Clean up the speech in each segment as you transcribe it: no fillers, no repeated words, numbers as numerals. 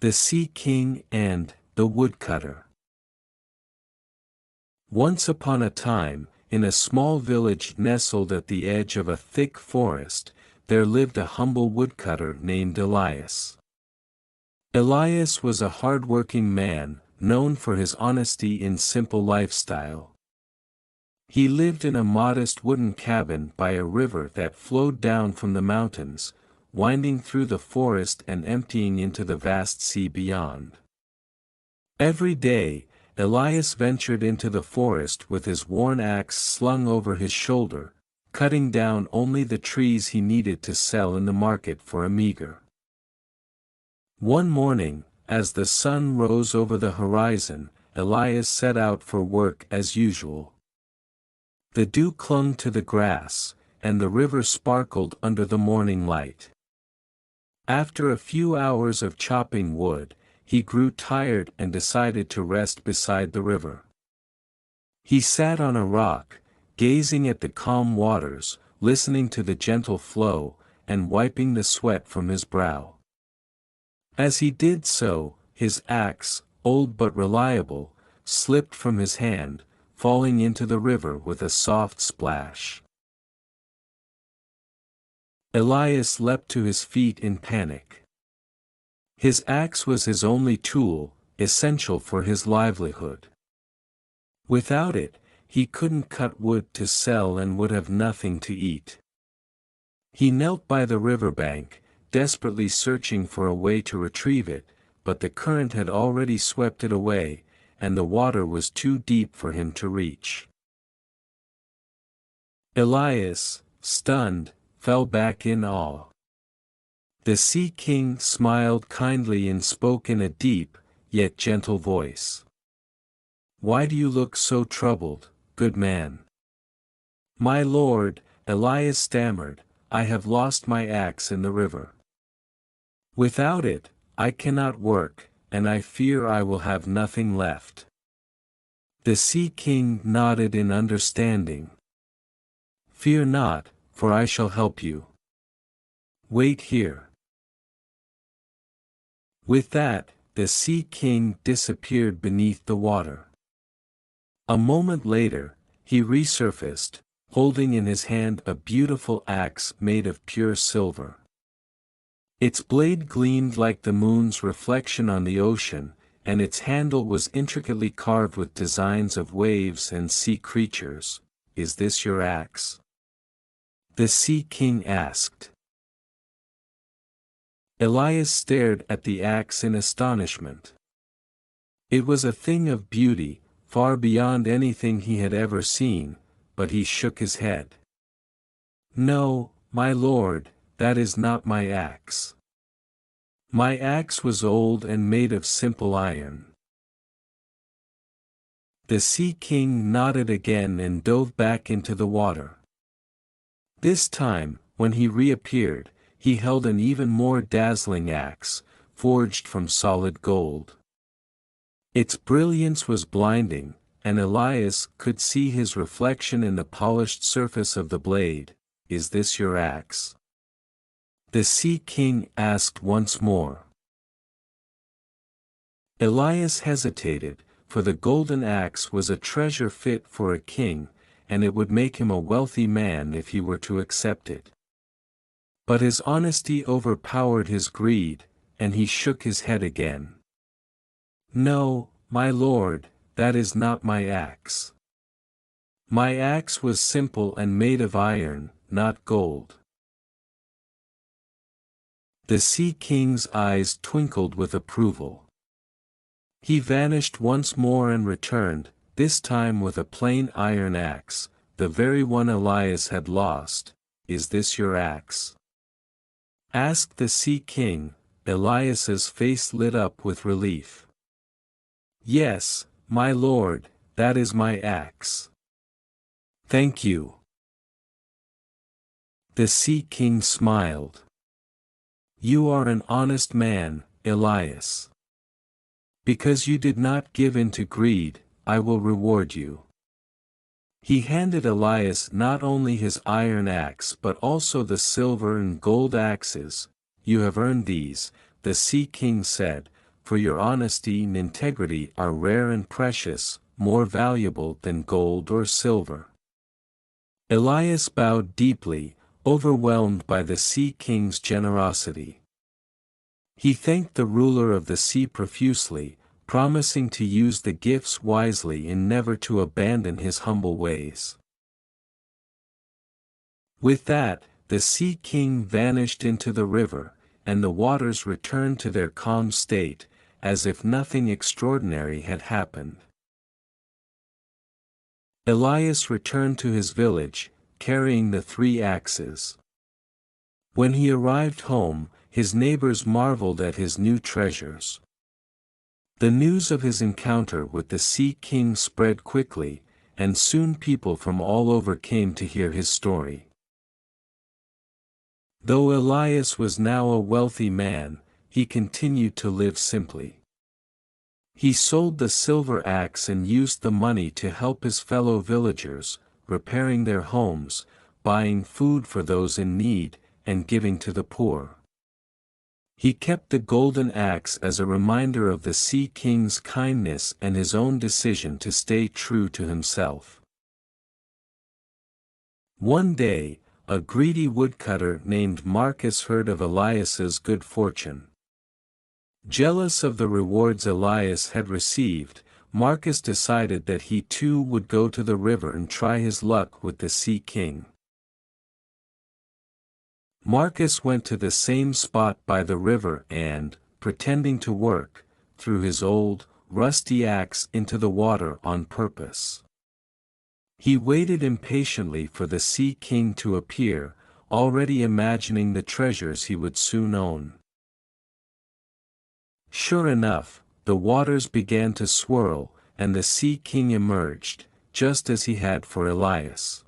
The Sea King and the Woodcutter. Once upon a time, in a small village nestled at the edge of a thick forest, there lived a humble woodcutter named Elias. Elias was a hardworking man, known for his honesty in simple lifestyle. He lived in a modest wooden cabin by a river that flowed down from the mountains, winding through the forest and emptying into the vast sea beyond. Every day, Elias ventured into the forest with his worn axe slung over his shoulder, cutting down only the trees he needed to sell in the market for a meager. One morning, as the sun rose over the horizon, Elias set out for work as usual. The dew clung to the grass, and the river sparkled under the morning light. After a few hours of chopping wood, he grew tired and decided to rest beside the river. He sat on a rock, gazing at the calm waters, listening to the gentle flow, and wiping the sweat from his brow. As he did so, his axe, old but reliable, slipped from his hand, falling into the river with a soft splash. Elias leapt to his feet in panic. His axe was his only tool, essential for his livelihood. Without it, he couldn't cut wood to sell and would have nothing to eat. He knelt by the riverbank, desperately searching for a way to retrieve it, but the current had already swept it away, and the water was too deep for him to reach. Elias, stunned, fell back in awe. The Sea King smiled kindly and spoke in a deep, yet gentle voice. "Why do you look so troubled, good man?" "My lord," Elias stammered, "I have lost my axe in the river. Without it, I cannot work, and I fear I will have nothing left." The Sea King nodded in understanding. "Fear not, for I shall help you. Wait here." With that, the Sea King disappeared beneath the water. A moment later, he resurfaced, holding in his hand a beautiful axe made of pure silver. Its blade gleamed like the moon's reflection on the ocean, and its handle was intricately carved with designs of waves and sea creatures. "Is this your axe?" the Sea King asked. Elias stared at the axe in astonishment. It was a thing of beauty, far beyond anything he had ever seen, but he shook his head. "No, my lord, that is not my axe. My axe was old and made of simple iron." The Sea King nodded again and dove back into the water. This time, when he reappeared, he held an even more dazzling axe, forged from solid gold. Its brilliance was blinding, and Elias could see his reflection in the polished surface of the blade. "Is this your axe?" the Sea King asked once more. Elias hesitated, for the golden axe was a treasure fit for a king, and it would make him a wealthy man if he were to accept it. But his honesty overpowered his greed, and he shook his head again. "No, my lord, that is not my axe. My axe was simple and made of iron, not gold." The Sea King's eyes twinkled with approval. He vanished once more and returned, this time with a plain iron axe, the very one Elias had lost. "Is this your axe?" asked the Sea King. Elias's face lit up with relief. "Yes, my lord, that is my axe." "Thank you." The Sea King smiled. "You are an honest man, Elias. Because you did not give in to greed, I will reward you." He handed Elias not only his iron axe but also the silver and gold axes. "You have earned these," the Sea King said, for your honesty and integrity are rare and precious, more valuable than gold or silver." Elias bowed deeply, overwhelmed by the Sea King's generosity. He thanked the ruler of the sea profusely, promising to use the gifts wisely and never to abandon his humble ways. With that, the Sea King vanished into the river, and the waters returned to their calm state, as if nothing extraordinary had happened. Elias returned to his village, carrying the 3 axes. When he arrived home, his neighbors marveled at his new treasures. The news of his encounter with the Sea King spread quickly, and soon people from all over came to hear his story. Though Elias was now a wealthy man, he continued to live simply. He sold the silver axe and used the money to help his fellow villagers, repairing their homes, buying food for those in need, and giving to the poor. He kept the golden axe as a reminder of the Sea King's kindness and his own decision to stay true to himself. One day, a greedy woodcutter named Marcus heard of Elias's good fortune. Jealous of the rewards Elias had received, Marcus decided that he too would go to the river and try his luck with the Sea King. Marcus went to the same spot by the river and, pretending to work, threw his old, rusty axe into the water on purpose. He waited impatiently for the Sea King to appear, already imagining the treasures he would soon own. Sure enough, the waters began to swirl, and the Sea King emerged, just as he had for Elias.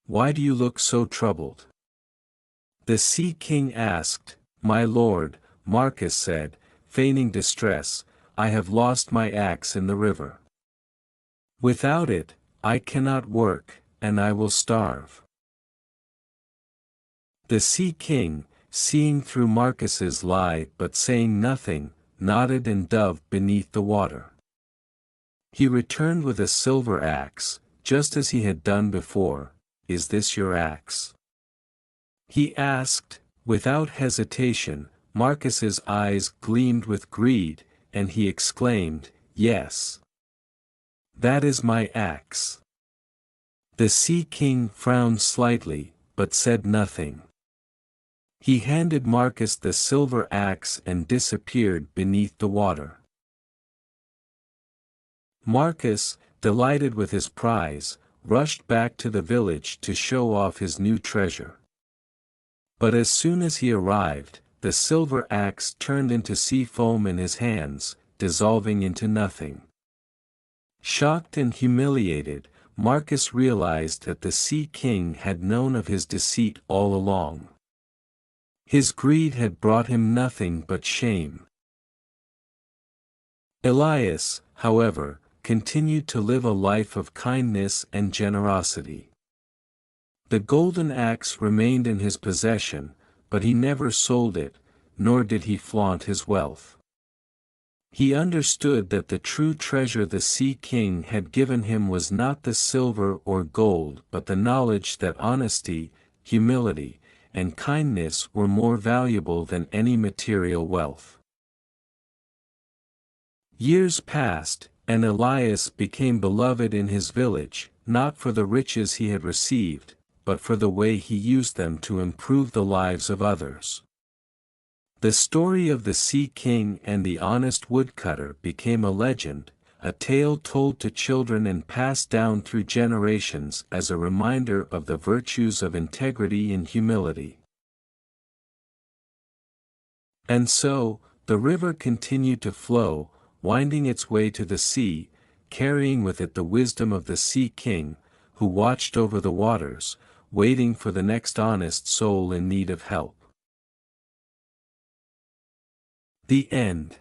"Why do you look so troubled?" the Sea King asked. "My lord," Marcus said, feigning distress, "I have lost my axe in the river. Without it, I cannot work, and I will starve." The Sea King, seeing through Marcus's lie but saying nothing, nodded and dove beneath the water. He returned with a silver axe, just as he had done before. "Is this your axe?" he asked. Without hesitation, Marcus's eyes gleamed with greed, and he exclaimed, "Yes. That is my axe." The Sea King frowned slightly, but said nothing. He handed Marcus the silver axe and disappeared beneath the water. Marcus, delighted with his prize, rushed back to the village to show off his new treasure. But as soon as he arrived, the silver axe turned into sea foam in his hands, dissolving into nothing. Shocked and humiliated, Marcus realized that the Sea King had known of his deceit all along. His greed had brought him nothing but shame. Elias, however, continued to live a life of kindness and generosity. The golden axe remained in his possession, but he never sold it, nor did he flaunt his wealth. He understood that the true treasure the Sea King had given him was not the silver or gold but the knowledge that honesty, humility, and kindness were more valuable than any material wealth. Years passed, and Elias became beloved in his village, not for the riches he had received, but for the way he used them to improve the lives of others. The story of the Sea King and the honest woodcutter became a legend, a tale told to children and passed down through generations as a reminder of the virtues of integrity and humility. And so, the river continued to flow, winding its way to the sea, carrying with it the wisdom of the Sea King, who watched over the waters, waiting for the next honest soul in need of help. The end.